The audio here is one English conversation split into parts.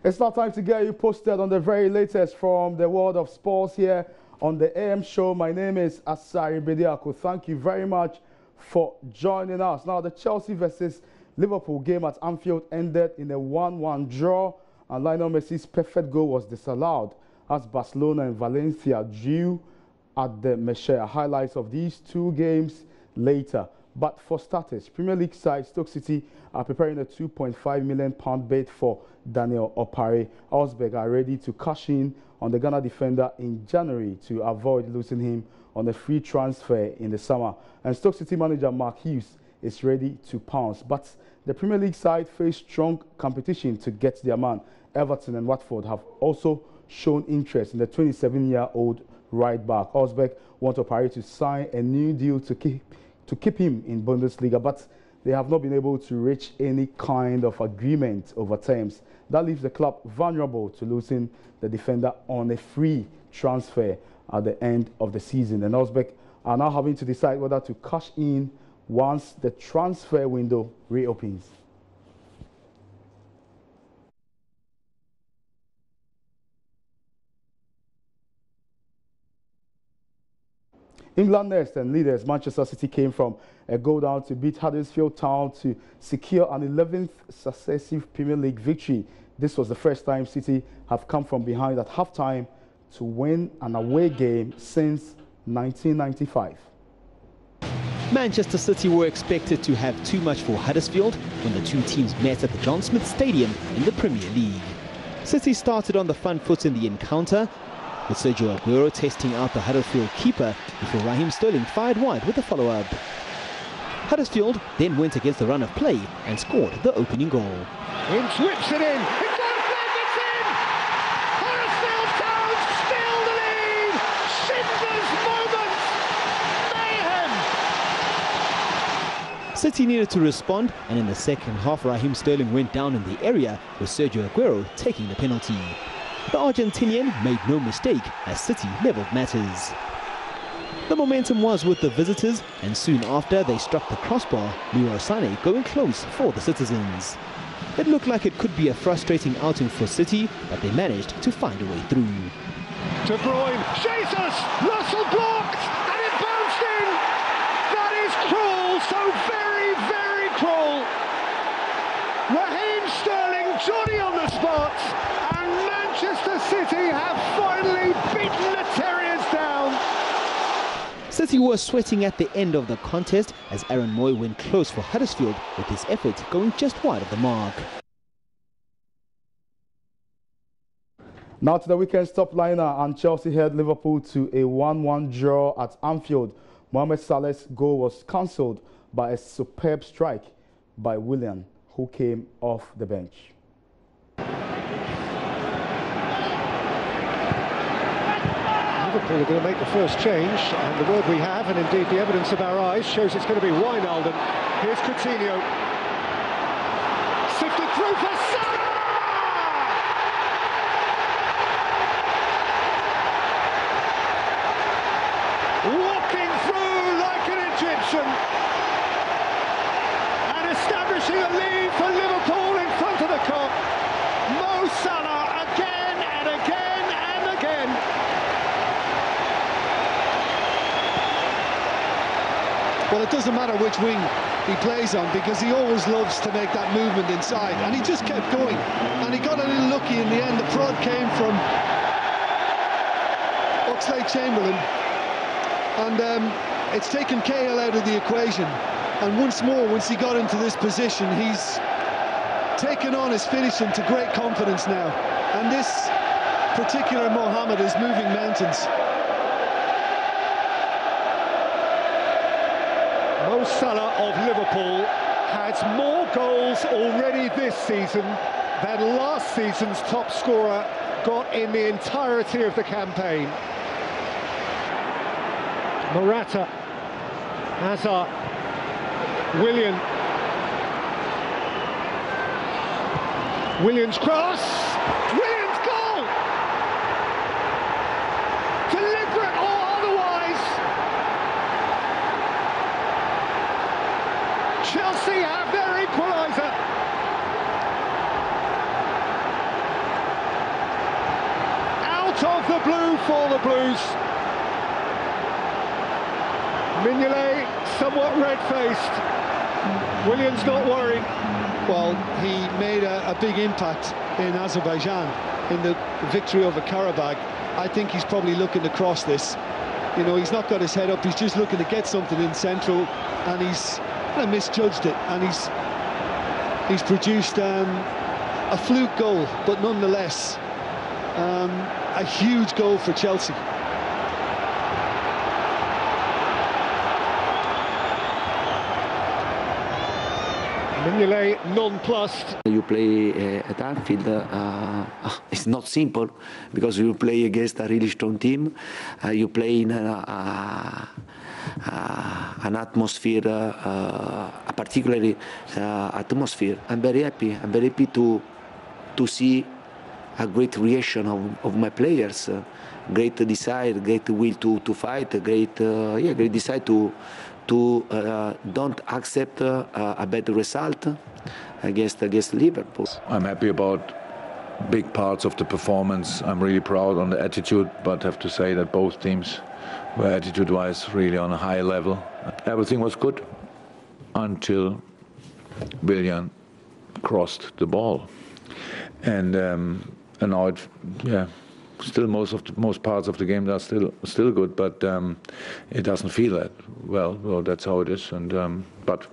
It's now time to get you posted on the very latest from the world of sports here on the AM show. My name is Asari Bediako. Thank you very much for joining us. Now, the Chelsea versus Liverpool game at Anfield ended in a 1-1 draw, and Lionel Messi's perfect goal was disallowed as Barcelona and Valencia drew at the Mestalla. Highlights of these two games later. But for starters, Premier League side Stoke City are preparing a £2.5 million bid for Daniel Opare. Augsburg are ready to cash in on the Ghana defender in January to avoid losing him on a free transfer in the summer. And Stoke City manager Mark Hughes is ready to pounce. But the Premier League side face strong competition to get their man. Everton and Watford have also shown interest in the 27-year-old right back. Augsburg want Opare to sign a new deal to keep him in Bundesliga, but they have not been able to reach any kind of agreement over terms. That leaves the club vulnerable to losing the defender on a free transfer at the end of the season. And Augsburg are now having to decide whether to cash in once the transfer window reopens. England next, and leaders Manchester City came from a goal down to beat Huddersfield Town to secure an 11th successive Premier League victory. This was the first time City have come from behind at halftime to win an away game since 1995. Manchester City were expected to have too much for Huddersfield when the two teams met at the John Smith Stadium in the Premier League. City started on the front foot in the encounter, with Sergio Aguero testing out the Huddersfield keeper before Raheem Sterling fired wide with a follow-up. Huddersfield then went against the run of play and scored the opening goal. Inch whips it in. It's on flag, it's in! Huddersfield Town still the lead! Schindler's moment! Mayhem! City needed to respond, and in the second half, Raheem Sterling went down in the area, with Sergio Aguero taking the penalty. The Argentinian made no mistake as City levelled matters. The momentum was with the visitors, and soon after they struck the crossbar, Leroy Sané going close for the citizens. It looked like it could be a frustrating outing for City, but they managed to find a way through. De Bruyne, Jesus! Russell blocked! And it bounced in! That is cruel, so very, very cruel! Raheem Sterling, Johnny on the spot! Manchester City have finally beaten the Terriers down. City were sweating at the end of the contest as Aaron Moy went close for Huddersfield, with his effort going just wide of the mark. Now to the weekend stop liner, and Chelsea held Liverpool to a 1-1 draw at Anfield. Mohamed Salah's goal was cancelled by a superb strike by Willian, who came off the bench. Liverpool are going to make the first change, and the word we have, and indeed the evidence of our eyes, shows it's going to be Wijnaldum. Here's Coutinho. Sifted through for Salah! Walking through like an Egyptian, and establishing a lead for Liverpool in front of the Kop. Mo Salah again and again and again. Well, it doesn't matter which wing he plays on, because he always loves to make that movement inside, and he just kept going, and he got a little lucky in the end. The prod came from Oxlade-Chamberlain, and it's taken Cahill out of the equation, and once more, once he got into this position, he's taken on his finishing to great confidence now, and this particular Mohamed is moving mountains. Mo Salah of Liverpool has more goals already this season than last season's top scorer got in the entirety of the campaign. Morata, Hazard, Willian's cross, Willian's goal! Deliberate or otherwise, Chelsea have their equaliser. blue for the Blues. Mignolet somewhat red-faced. Williams not worried. Well, he made a big impact in Azerbaijan in the victory over Karabakh. I think he's probably looking to cross this. You know, he's not got his head up, he's just looking to get something in central, and he's misjudged it, and he's produced a fluke goal, but nonetheless a huge goal for Chelsea. Mignolet nonplussed. You play at Anfield, it's not simple because you play against a really strong team. You play in an atmosphere, a particular atmosphere. I'm very happy. I'm very happy to see a great reaction of my players, great desire, great will to fight, great desire to don't accept a bad result against Liverpool. I'm happy about big parts of the performance. I'm really proud on the attitude, but have to say that both teams were attitude-wise really on a high level. Everything was good until Willian crossed the ball, and now still most parts of the game are still good, but it doesn't feel that well. Well, that's how it is, and but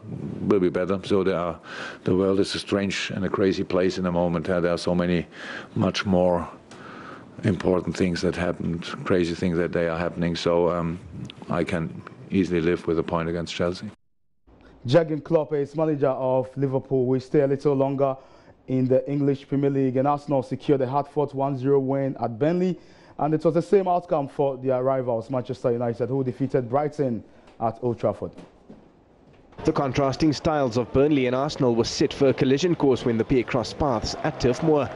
will be better. So the world is a strange and a crazy place in the moment. There are so many, much more important things that happened, crazy things that they are happening. So I can easily live with a point against Chelsea. Jurgen Klopp is manager of Liverpool. We stay a little longer in the English Premier League, and Arsenal secured a hard-fought 1-0 win at Burnley, and it was the same outcome for their rivals Manchester United, who defeated Brighton at Old Trafford. The contrasting styles of Burnley and Arsenal were set for a collision course when the pair crossed paths at Turf Moor.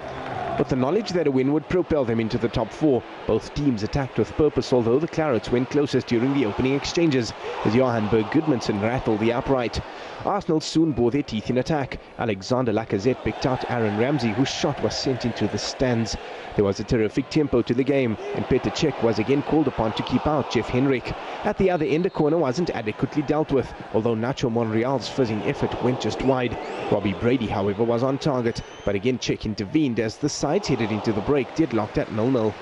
With the knowledge that a win would propel them into the top four, both teams attacked with purpose, although the Clarets went closest during the opening exchanges as Johan Berg Gudmundsson rattled the upright. Arsenal soon bore their teeth in attack. Alexander Lacazette picked out Aaron Ramsey, whose shot was sent into the stands. There was a terrific tempo to the game, and Petr Cech was again called upon to keep out Jeff Henrik. At the other end, a corner wasn't adequately dealt with, although Nacho Monreal's fizzing effort went just wide. Robbie Brady, however, was on target, but again Cech intervened as the sides headed into the break, deadlocked at 0-0.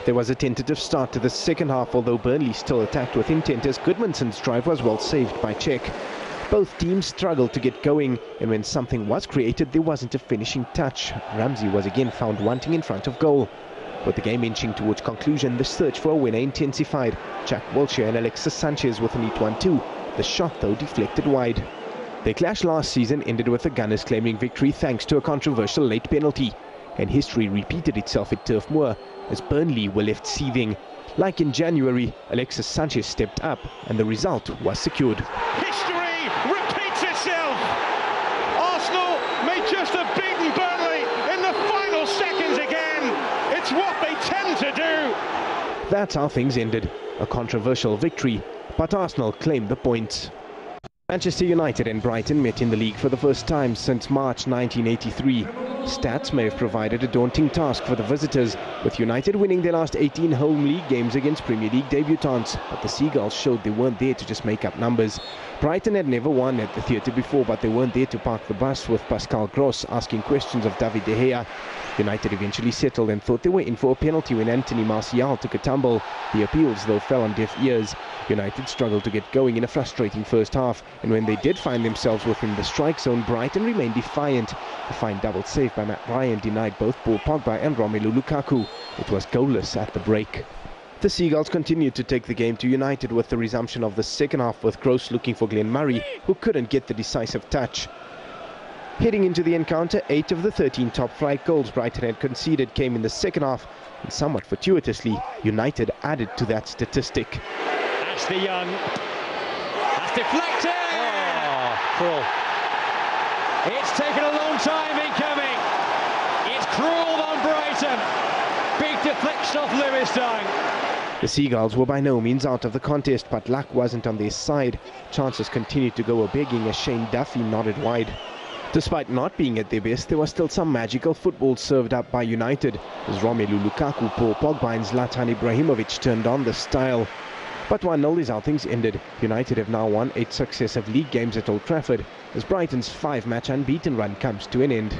There was a tentative start to the second half, although Burnley still attacked with intent as Gudmundsson's drive was well saved by Cech. Both teams struggled to get going, and when something was created, there wasn't a finishing touch. Ramsey was again found wanting in front of goal. With the game inching towards conclusion, the search for a winner intensified. Jack Wilshere and Alexis Sanchez with a neat 1-2. The shot, though, deflected wide. Their clash last season ended with the Gunners claiming victory thanks to a controversial late penalty. And history repeated itself at Turf Moor as Burnley were left seething. Like in January, Alexis Sanchez stepped up, and the result was secured. History repeats itself. Arsenal may just have beaten Burnley in the final seconds again. It's what they tend to do. That's how things ended. A controversial victory, but Arsenal claimed the points. Manchester United and Brighton met in the league for the first time since March 1983. Stats may have provided a daunting task for the visitors, with United winning their last 18 home league games against Premier League debutants, but the Seagulls showed they weren't there to just make up numbers. Brighton had never won at the theatre before, but they weren't there to park the bus, with Pascal Gross asking questions of David De Gea. United eventually settled and thought they were in for a penalty when Anthony Martial took a tumble. The appeals, though, fell on deaf ears. United struggled to get going in a frustrating first half, and when they did find themselves within the strike zone, Brighton remained defiant. A fine double save by Matt Ryan denied both Paul Pogba and Romelu Lukaku. It was goalless at the break. The Seagulls continued to take the game to United with the resumption of the second half, with Gross looking for Glenn Murray, who couldn't get the decisive touch. Heading into the encounter, 8 of the 13 top-flight goals Brighton had conceded came in the second half, and somewhat fortuitously, United added to that statistic. Ashley Young. That's deflected! Oh, cruel. It's taken a long time in coming. It's cruel on Brighton. Big deflection off Lewis Dunk. The Seagulls were by no means out of the contest, but luck wasn't on their side. Chances continued to go a-begging as Shane Duffy nodded wide. Despite not being at their best, there was still some magical football served up by United as Romelu Lukaku, Paul Pogba and Zlatan Ibrahimovic turned on the style. But 1-0 is how things ended. United have now won 8 successive league games at Old Trafford as Brighton's 5-match unbeaten run comes to an end.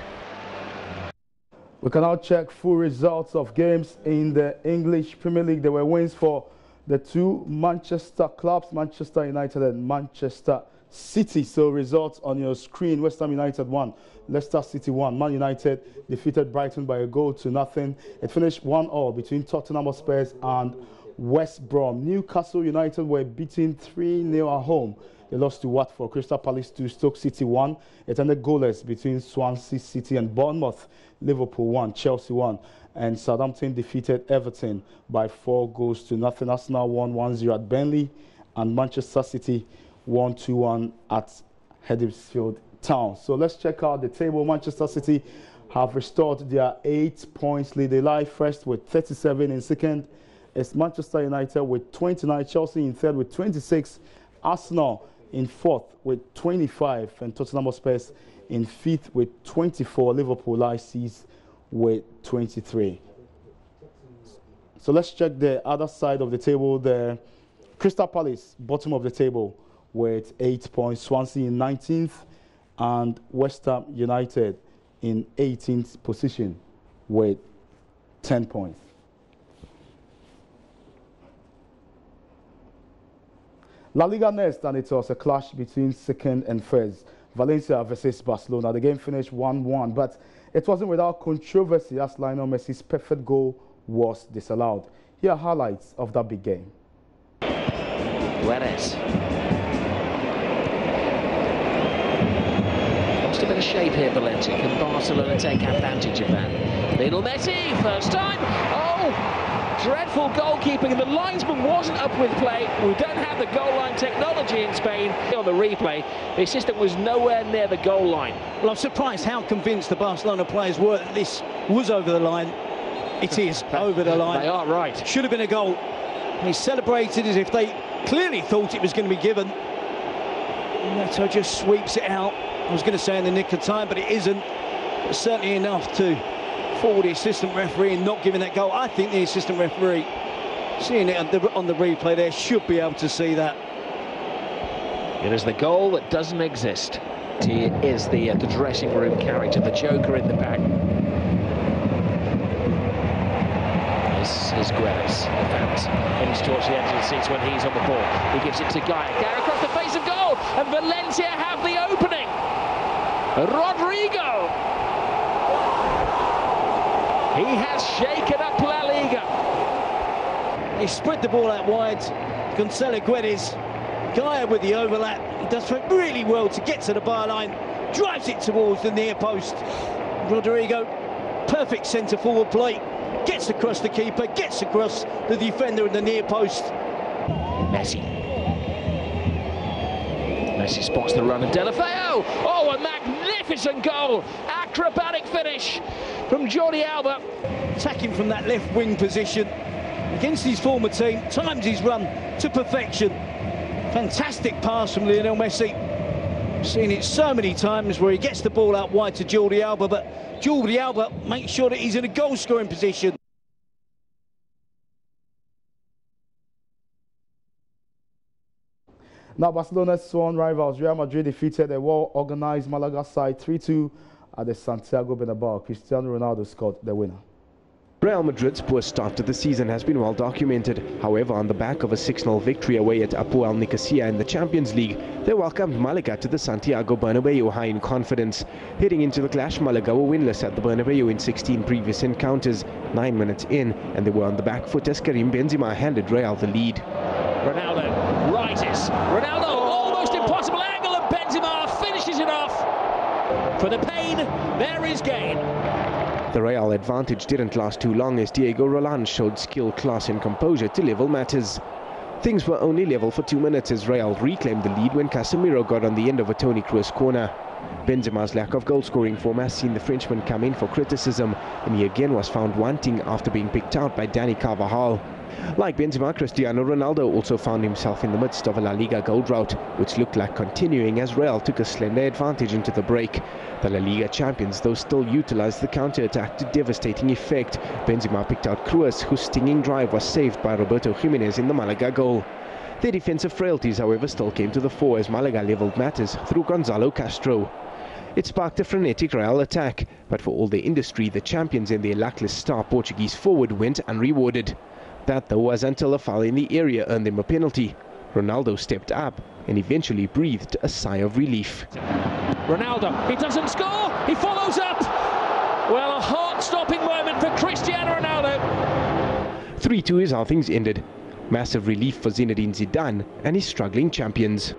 We can now check full results of games in the English Premier League. There were wins for the two Manchester clubs, Manchester United and Manchester City. So results on your screen: West Ham United 1, Leicester City 1. Man United defeated Brighton by 1-0. It finished 1-1 between Tottenham Hotspur and West Brom. Newcastle United were beaten 3-0 at home. They lost to Watford. Crystal Palace 2, Stoke City 1. It ended goalless between Swansea City and Bournemouth. Liverpool 1, Chelsea 1. And Southampton defeated Everton by 4-0. Arsenal won 1-0 at Burnley. And Manchester City won 2-1 at Huddersfield Town. So let's check out the table. Manchester City have restored their 8 points lead. They lie first with 37. In second is Manchester United with 29. Chelsea in third with 26. Arsenal in fourth with 25. And Tottenham Hotspur in fifth with 24. Liverpool lies sixth with 23. So let's check the other side of the table. The Crystal Palace, bottom of the table, with 8 points. Swansea in 19th. And West Ham United in 18th position with 10 points. La Liga next, and it was a clash between second and first. Valencia versus Barcelona. The game finished 1-1, but it wasn't without controversy as Lionel Messi's perfect goal was disallowed. Here are highlights of that big game. Juarez. Lost a bit of shape here, Valencia. Can Barcelona take advantage of that? Lionel Messi, first time. Oh! Dreadful goalkeeping, and the linesman wasn't up with play. We don't have the goal line technology in Spain. On the replay, the assistant was nowhere near the goal line. Well, I'm surprised how convinced the Barcelona players were that this was over the line. It is over the line. They are right. Should have been a goal. He celebrated as if they clearly thought it was going to be given. Neto just sweeps it out. I was going to say in the nick of time, but it isn't. But certainly enough to for the assistant referee and not giving that goal. I think the assistant referee, seeing it on the replay there, should be able to see that. It is the goal that doesn't exist. He is the dressing room character, the joker in the back. This is Guedes, the fans. Heading towards the edge of the seats when he's on the ball. He gives it to Guy. Guy across the face of goal, and Valencia have the opening. Rodrigo. He has shaken up La Liga. He spread the ball out wide. Gonzalo Guedes, Gaia with the overlap. He does really well to get to the byline. Drives it towards the near post. Rodrigo, perfect centre forward play. Gets across the keeper, gets across the defender in the near post. Messi. Messi spots the run of Delafeu. Oh, a magnificent goal. Acrobatic finish from Jordi Alba. Attacking from that left wing position against his former team, times his run to perfection. Fantastic pass from Lionel Messi. Seen it so many times where he gets the ball out wide to Jordi Alba, but Jordi Alba makes sure that he's in a goal scoring position. Now Barcelona's sworn rivals Real Madrid defeated a well-organized Malaga side 3-2 at the Santiago Bernabeu. Cristiano Ronaldo scored the winner. Real Madrid's poor start to the season has been well documented. However, on the back of a 6-0 victory away at Apoel Nicosia in the Champions League, they welcomed Malaga to the Santiago Bernabeu high in confidence. Heading into the clash, Malaga were winless at the Bernabeu in 16 previous encounters, 9 minutes in, and they were on the back foot as Karim Benzema handed Real the lead. Ronaldo rises. Ronaldo, almost impossible angle, and Benzema finishes it off. For the pain, there is gain. The Real advantage didn't last too long as Diego Roland showed skill, class and composure to level matters. Things were only level for 2 minutes as Real reclaimed the lead when Casemiro got on the end of a Toni Kroos corner. Benzema's lack of goal-scoring form has seen the Frenchman come in for criticism, and he again was found wanting after being picked out by Dani Carvajal. Like Benzema, Cristiano Ronaldo also found himself in the midst of a La Liga goal drought, which looked like continuing as Real took a slender advantage into the break. The La Liga champions, though, still utilised the counter-attack to devastating effect. Benzema picked out Cruz, whose stinging drive was saved by Roberto Jimenez in the Malaga goal. Their defensive frailties, however, still came to the fore as Malaga levelled matters through Gonzalo Castro. It sparked a frenetic Real attack, but for all their industry, the champions and their luckless star Portuguese forward went unrewarded. That, though, was until a foul in the area earned them a penalty. Ronaldo stepped up and eventually breathed a sigh of relief. Ronaldo, he doesn't score, he follows up. Well, a heart-stopping moment for Cristiano Ronaldo. 3-2 is how things ended. Massive relief for Zinedine Zidane and his struggling champions.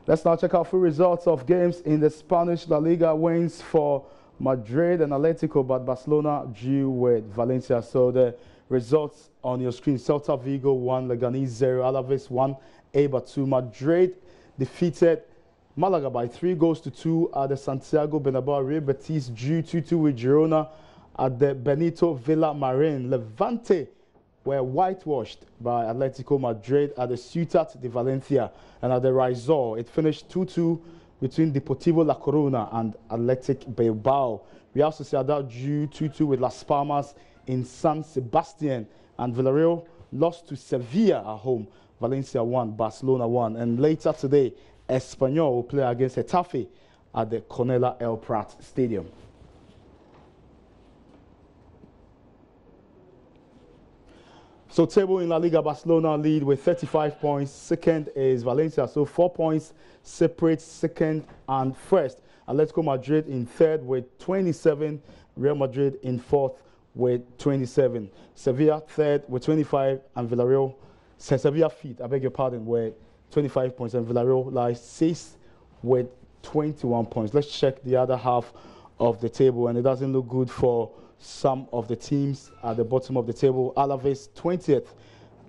Let's now check out full results of games in the Spanish La Liga. Wins for Madrid and Atletico, but Barcelona drew with Valencia. So the results on your screen: Celta Vigo 1, Leganés 0, Alaves 1, Eibar 2. Madrid defeated Malaga by 3-2 at the Santiago Bernabeu. Real Betis drew 2-2 with Girona at the Benito Villamarín. Levante were whitewashed by Atletico Madrid at the Ciutat de Valencia, and at the Rizal it finished 2-2 between Deportivo La Coruna and Athletic Bilbao. Real Sociedad drew 2-2 with Las Palmas in San Sebastian, and Villarreal lost to Sevilla at home. Valencia 1, Barcelona 1, and later today Espanyol will play against Getafe at the Cornellà El Prat Stadium. So table in La Liga, Barcelona lead with 35 points. Second is Valencia, so 4 points separate second and first. Atletico Madrid in third with 27. Real Madrid in fourth with 27. Sevilla third with 25, and Villarreal, Sevilla fifth, I beg your pardon, with 25 points, and Villarreal lies sixth with 21 points. Let's check the other half of the table, and it doesn't look good for some of the teams at the bottom of the table. Alaves 20th,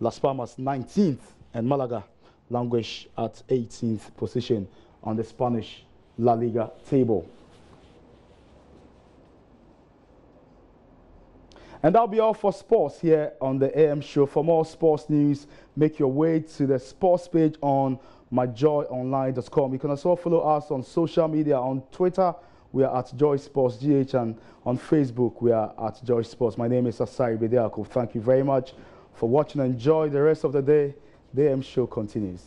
Las Palmas 19th, and Malaga languish at 18th position on the Spanish La Liga table. And that'll be all for sports here on the AM show. For more sports news, make your way to the sports page on myjoyonline.com. You can also follow us on social media. On Twitter, we are at Joy Sports GH, and on Facebook, we are at Joy Sports. My name is Asari Bediako. Thank you very much for watching. Enjoy the rest of the day. The AM show continues.